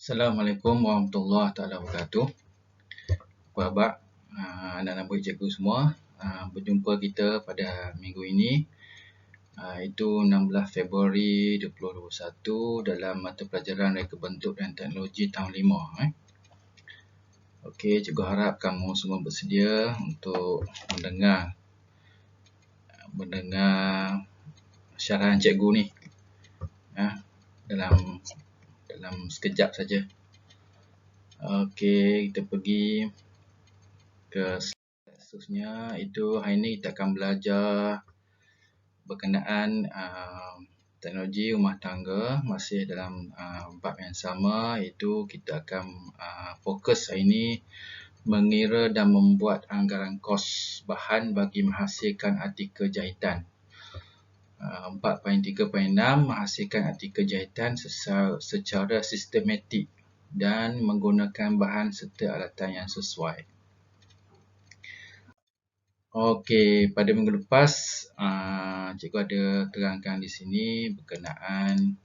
Assalamualaikum warahmatullahi taala wabarakatuh. Apa khabar anak-anak murid cikgu semua? Berjumpa kita pada minggu ini, itu 16 Februari 2021 dalam mata pelajaran Reka Bentuk dan Teknologi tahun 5. Okey, cikgu harap kamu semua bersedia untuk mendengar syarahan cikgu ni dalam sekejap saja. Okey, kita pergi ke slide seterusnya. Itu hari ini kita akan belajar berkenaan teknologi rumah tangga, masih dalam bab yang sama, iaitu kita akan fokus hari ini mengira dan membuat anggaran kos bahan bagi menghasilkan artikel jahitan. 4.3.6 menghasilkan artikel jahitan secara sistematik dan menggunakan bahan serta alatan yang sesuai. Okey, pada minggu lepas cikgu ada terangkan di sini berkenaan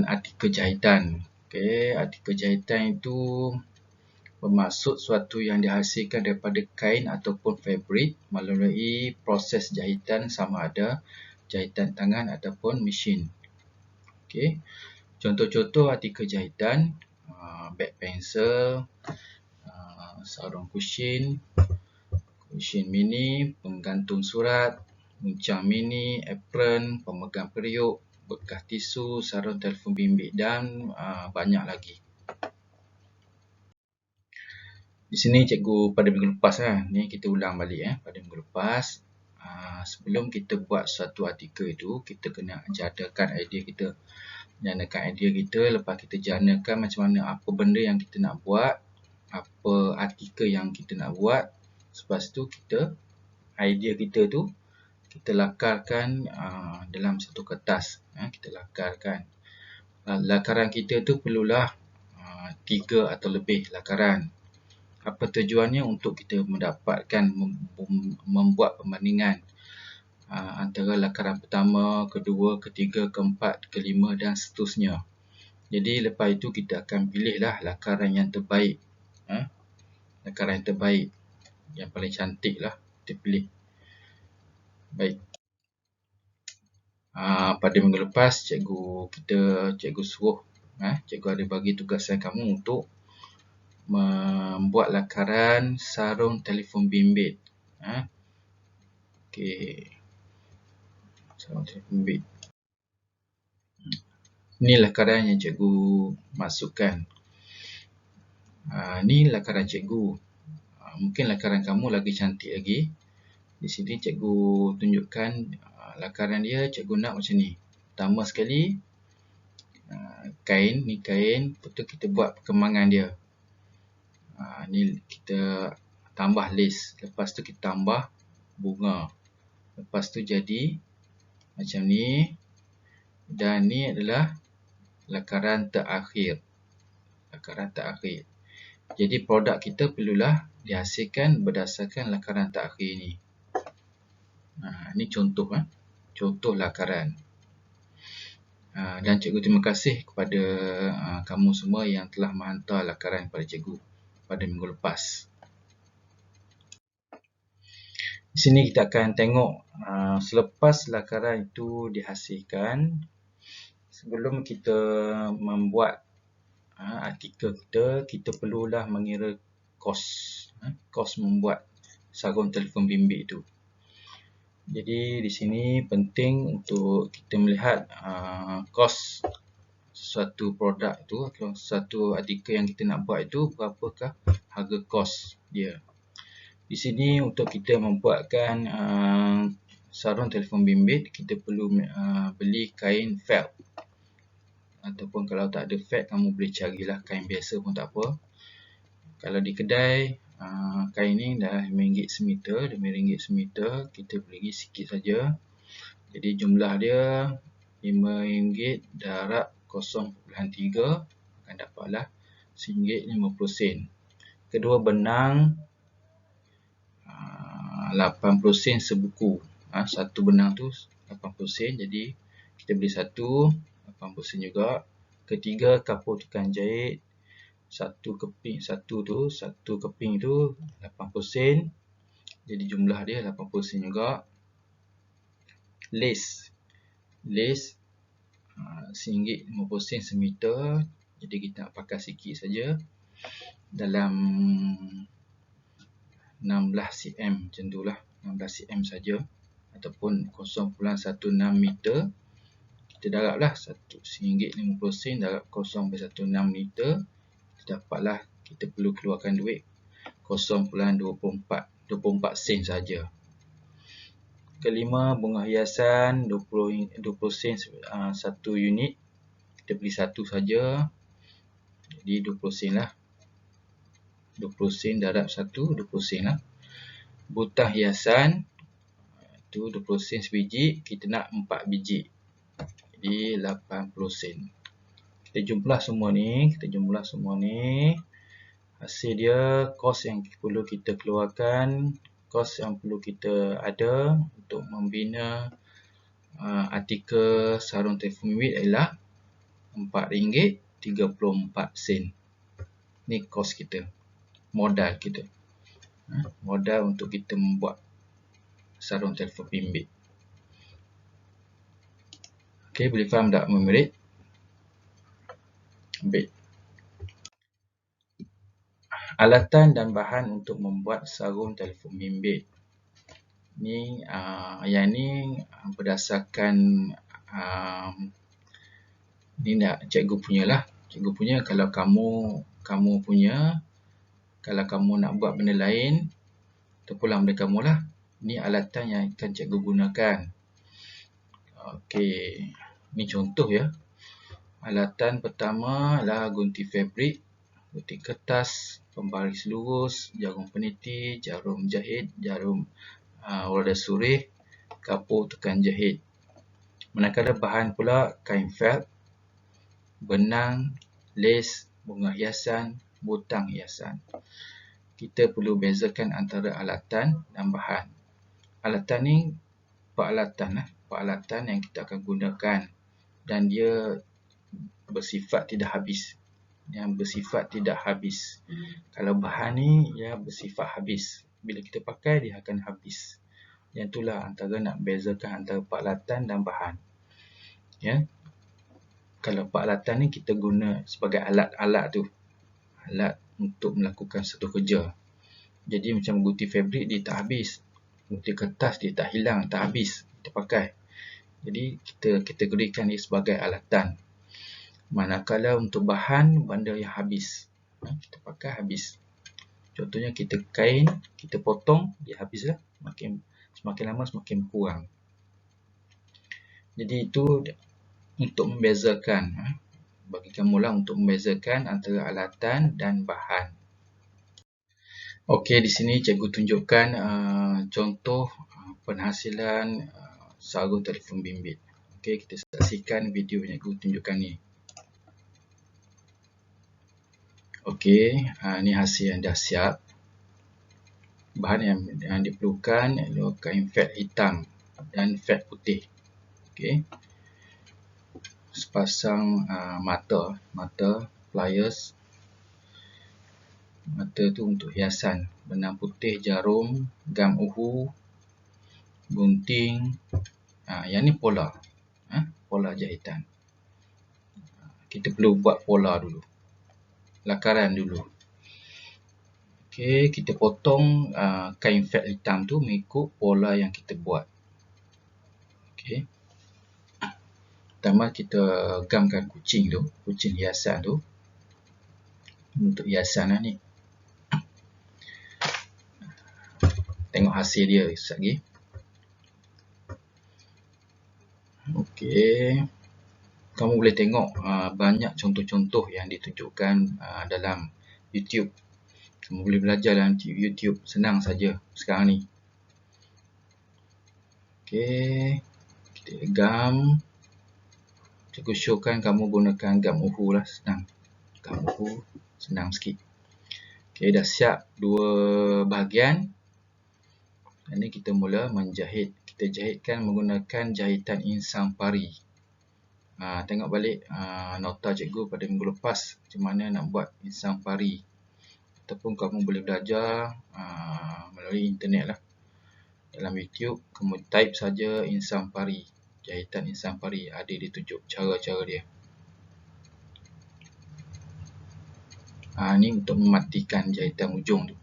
artikel jahitan. Okey, artikel jahitan itu bermaksud suatu yang dihasilkan daripada kain ataupun fabrik melalui proses jahitan, sama ada jahitan tangan ataupun mesin. Okey, contoh-contoh artikel jahitan: beg pensel, sarung kushin mini, penggantung surat, muncang mini, apron, pemegang periuk, bekas tisu, sarung telefon bimbit dan banyak lagi. Di sini cikgu pada minggu lepas ni kita ulang balik pada minggu lepas. Sebelum kita buat satu artikel itu, kita kena jadakan idea kita. Lepas kita janakan macam mana, apa benda yang kita nak buat, apa artikel yang kita nak buat. Lepas tu idea kita tu kita lakarkan dalam satu kertas. Kita lakarkan. Lakaran kita tu perlulah 3 atau lebih lakaran. Apa tujuannya? Untuk kita mendapatkan membuat perbandingan antara lakaran pertama, kedua, ketiga, keempat, kelima dan seterusnya. Jadi lepas itu kita akan pilihlah lakaran yang terbaik. Lakaran yang terbaik, yang paling cantik lah kita pilih. Baik. Pada minggu lepas cikgu suruh, cikgu ada bagi tugasan kamu untuk membuat lakaran sarung telefon bimbit. Okey. Sarung telefon bimbit. Ini lakaran yang cikgu masukkan. Ini lakaran cikgu. Mungkin lakaran kamu lagi cantik lagi. Di sini cikgu tunjukkan lakaran dia, cikgu nak macam ni. Pertama sekali, kain. Ni kain. Lepas tu kita buat perkembangan dia. Ni kita tambah lace. Lepas tu kita tambah bunga. Lepas tu jadi macam ni. Dan ni adalah lakaran terakhir. Jadi produk kita perlulah dihasilkan berdasarkan lakaran terakhir ni. Ini contoh. Contoh lakaran. Dan cikgu terima kasih kepada kamu semua yang telah menghantar lakaran kepada cikgu pada minggu lepas. Di sini kita akan tengok selepas lakaran itu dihasilkan, sebelum kita membuat artikel kita perlulah mengira kos. Kos membuat sarung telefon bimbit itu. Jadi di sini penting untuk kita melihat kos suatu produk itu, atau satu artikel yang kita nak buat itu, berapakah harga kos dia. Di sini untuk kita membuatkan sarung telefon bimbit, kita perlu beli kain felt. Ataupun kalau tak ada felt, kamu boleh carilah kain biasa pun tak apa. Kalau di kedai, kain ni dah RM5 semeter, RM5 semeter, kita beli sikit saja. Jadi jumlah dia RM5 darab 0.3, akan dapatlah RM1.50. Kedua benang 80 sen sebuku. Satu benang tu 80 sen, jadi kita beli satu. 80 sen juga. Ketiga, kapur tekan jahit. Satu keping tu 80 sen. Jadi jumlah dia 80 sen juga. Lace RM1.50 semeter. Jadi kita nak pakai sikit saja. Dalam 16 cm macam itulah, 16 cm saja ataupun 0.16 meter. Kita darablah RM1.50 darab 0.16 meter. Dapatlah kita perlu keluarkan duit 0.24 sen saja. Kelima, bunga hiasan 20 sen satu unit. Kita beli satu saja. Jadi 20 sen lah. 20 sen darab 1, 20 sen lah. Butang hiasan itu 20 sen sebiji. Kita nak 4 biji. Jadi 80 sen. Kita jumlah semua ni. Hasil dia, kos yang perlu kita keluarkan, kos yang perlu kita ada untuk membina artikel sarung telefon bimbit ialah RM4.34. Ni kos kita, modal kita. Modal untuk kita membuat sarung telefon bimbit. Okey, boleh faham tak murid? Baik. Alatan dan bahan untuk membuat sarung telefon bimbit. Ni yang ni berdasarkan ni nak cikgu punya lah. Cikgu punya, kalau kamu punya, kalau kamu nak buat benda lain, terpulang benda kamu lah. Ni alatan yang akan cikgu gunakan. Okey, ni contoh ya. Alatan pertama adalah gunting fabrik, gunting kertas, pembaris lurus, jarum peniti, jarum jahit, jarum roda surih, kapur tekan jahit. Manakala bahan pula kain felt, benang, lace, bunga hiasan, butang hiasan. Kita perlu bezakan antara alatan dan bahan. Alatan ni peralatan yang kita akan gunakan dan dia bersifat tidak habis. Kalau bahan ni dia bersifat habis. Bila kita pakai dia akan habis. Yang itulah antara nak bezakan antara peralatan dan bahan. Ya. Kalau peralatan ni kita guna sebagai alat untuk melakukan satu kerja. Jadi macam gunting fabrik dia tak habis. Gunting kertas dia tak hilang, tak habis. Kita pakai. Jadi kita kategorikan dia sebagai alatan. Manakala untuk bahan, benda yang habis. Kita pakai habis. Contohnya kita kain, kita potong, dia habislah. Semakin lama semakin kurang. Jadi itu untuk membezakan. Bagi kamu lah untuk membezakan antara alatan dan bahan. Okey, di sini cikgu tunjukkan contoh penghasilan sarung telefon bimbit. Okey, kita saksikan video yang cikgu tunjukkan ni. Okey, ni hasil yang dah siap. Bahan yang diperlukan ialah kain felt hitam dan felt putih. Okey. Sepasang mata pliers. Mata tu untuk hiasan. Benang putih, jarum, gam uhu, gunting. Yang ni pola. Pola jahitan. Kita perlu buat pola dulu. Lakaran dulu. Okey, kita potong kain felt hitam tu mengikut pola yang kita buat. Okey. Pertama kita gamkan kucing hiasan tu. Untuk hiasan lah ni. Tengok hasil dia sekejap lagi. Okey. Kamu boleh tengok banyak contoh-contoh yang ditunjukkan dalam YouTube. Kamu boleh belajar dalam YouTube. Senang saja sekarang ni. Okey. Kita gam. Cikgu showkan kamu gunakan gam uhu lah. Senang. Gam uhu. Senang sikit. Okey, dah siap dua bahagian. Ini kita mula menjahit. Kita jahitkan menggunakan jahitan insang pari. Tengok balik nota cikgu pada minggu lepas macam mana nak buat insang pari. Ataupun kamu boleh belajar melalui internet lah. Dalam YouTube, kamu type saja insang pari, jahitan insang pari. Ada ditunjuk cara-cara dia. Ni untuk mematikan jahitan ujung tu.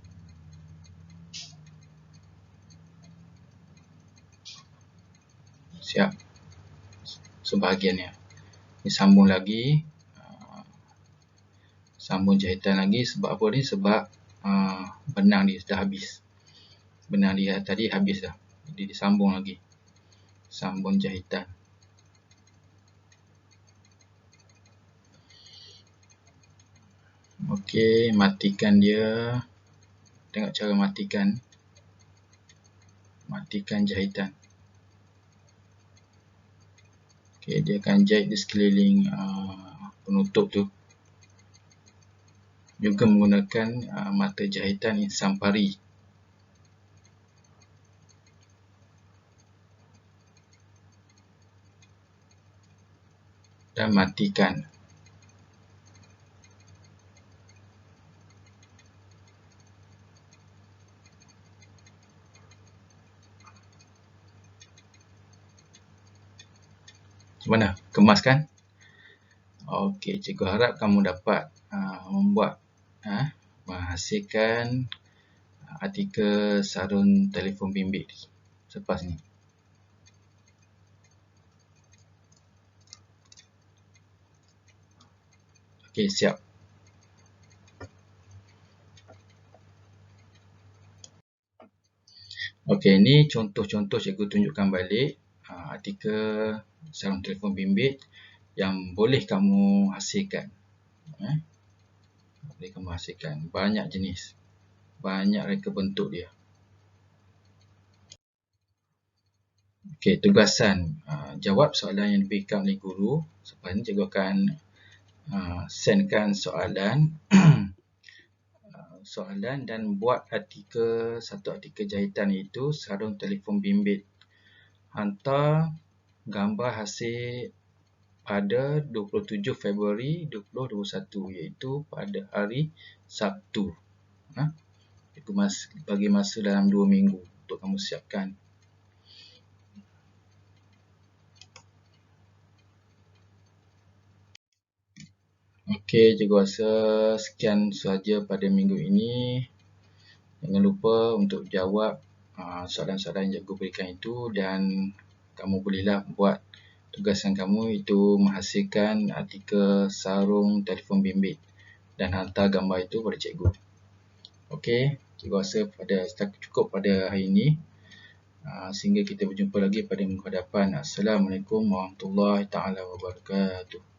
Siap. Sebahagiannya. Ni sambung lagi. Sambung jahitan lagi. Sebab apa ni? Sebab benang dia dah habis. Benang dia tadi habis dah. Jadi disambung lagi. Sambung jahitan. Okey, matikan dia. Tengok cara matikan. Matikan jahitan. Okey, dia akan jahit di sekeliling penutup tu. Juga menggunakan mata jahitan insang pari. Dan matikan. Macam mana? Kemas kan? Okey, cikgu harap kamu dapat menghasilkan artikel sarun telefon bimbit selepas ni. Okey, siap. Okey, ni contoh-contoh cikgu tunjukkan balik artikel sarung telefon bimbit yang boleh kamu hasilkan. Boleh kamu hasilkan. Banyak jenis. Banyak reka bentuk dia. Okey, tugasan. Jawab soalan yang diberikan oleh guru. Selepas ni cikgu akan sendkan soalan soalan dan buat satu artikel jahitan, iaitu sarung telefon bimbit. Hantar gambar hasil pada 27 Februari 2021, iaitu pada hari Sabtu. Cikgu bagi masa dalam 2 minggu untuk kamu siapkan. Okey, cikgu rasa sekian sahaja pada minggu ini. Jangan lupa untuk jawab soalan-soalan yang cikgu berikan itu, dan kamu bolehlah buat tugasan kamu, itu menghasilkan artikel sarung telefon bimbit dan hantar gambar itu kepada cikgu. Okey, cikgu rasa cukup pada hari ini. Sehingga kita berjumpa lagi pada minggu hadapan. Assalamualaikum warahmatullahi taala wabarakatuh.